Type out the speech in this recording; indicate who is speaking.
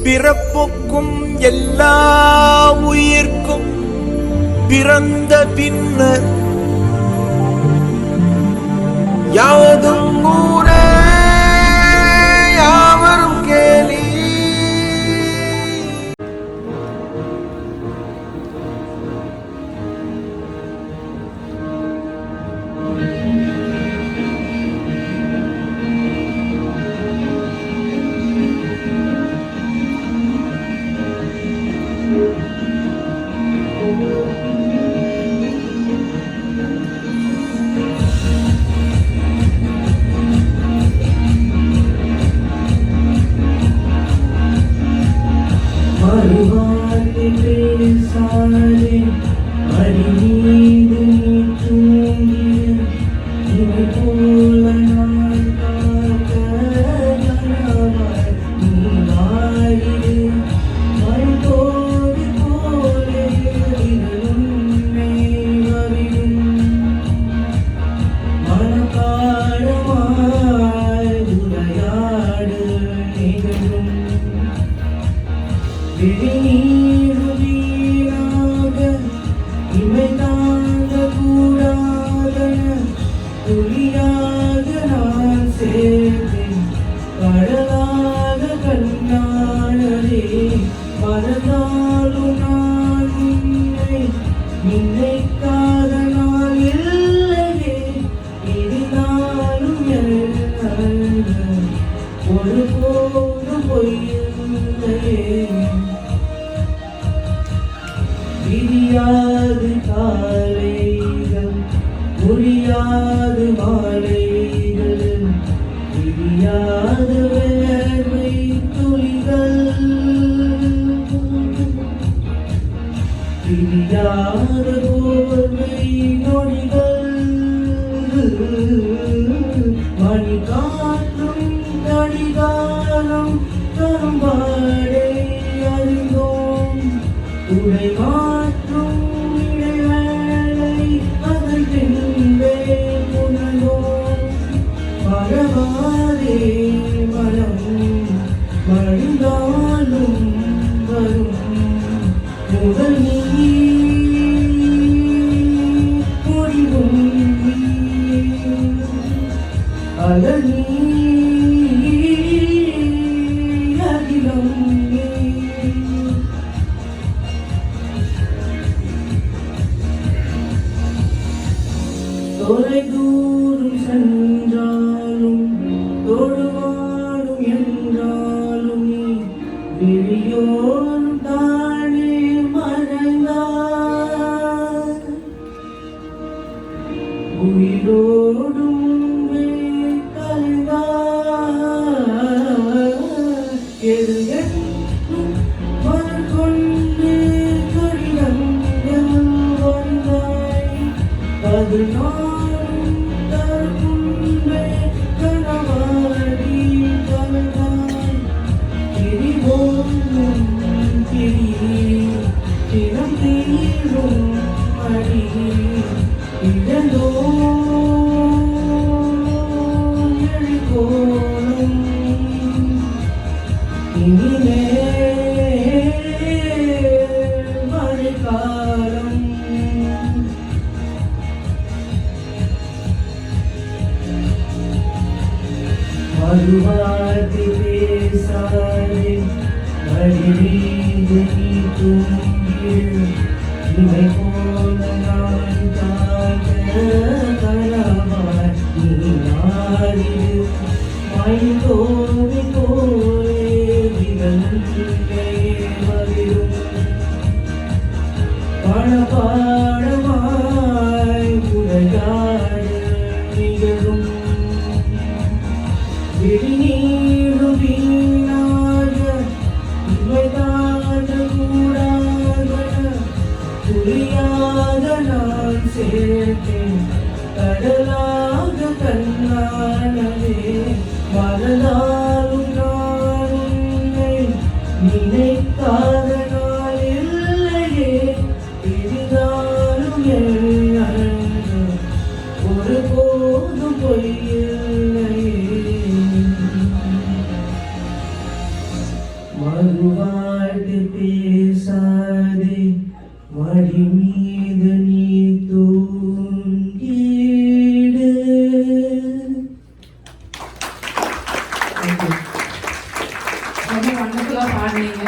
Speaker 1: பிறப்புக்கும் எல்லா உயிர்க்கும் பிறந்த பின்னர் யாவதும் ஊரே யாவரும் கேலி.
Speaker 2: விரியாது காலைகள் முடியாது மாலைகள் விரியாது வேர்வை துளிகள் விரியாத போர்வை நொடிகள் மணி காற்றும் கடிகாரம் கரும்பாடை அறிந்தோம் உடை மாற்றும் இடைவேளை அதன் பின்பே உணர்ந்தோம் மறவாதே மனம் மழுந்தாலும் வரும் முதல் நீ முடிவும் அகல் நீ அகிலம் தொலை தூரம் சென்றாலும் தொழுவாடும் என்றாலும் நீ விழியோடும் தானே மறைந்தார் உயிரோடும் கலைந்தார் எதுவும் மறுகொண்டு கடிதங்கள் வந்தாய் அது நானும் தரும்பே கனவாடி கலந்தாய் திரிவோம் திரி தினம் தீரும் அடி இழந்தோ எழிகோலம் இனிமே மழைக்காலம் மறுவார்த்தை பேசாதே மடிமீது நீ தூங்கிடு இவை போல நான் தாங்க கனவாய் நீ நாடிடு மைந்தோவி போலே விகல்லே வரும் பணபாடமாய் உரையாடு நிகழும் விழிநீரும் வீணாக இவைதான கூடாத புரியாத நான் சேர்த்தேன் கடலாக கண்ணானவே மறந்தாலும் நான் உன்னை நினைக்காத நாள் இல்லையே இதுதானும் என் அன்பு ஒரு போதும் பொய்யில்லையே மறுவ ரொம்ப வண்ணத்துல பாடுனீங்க.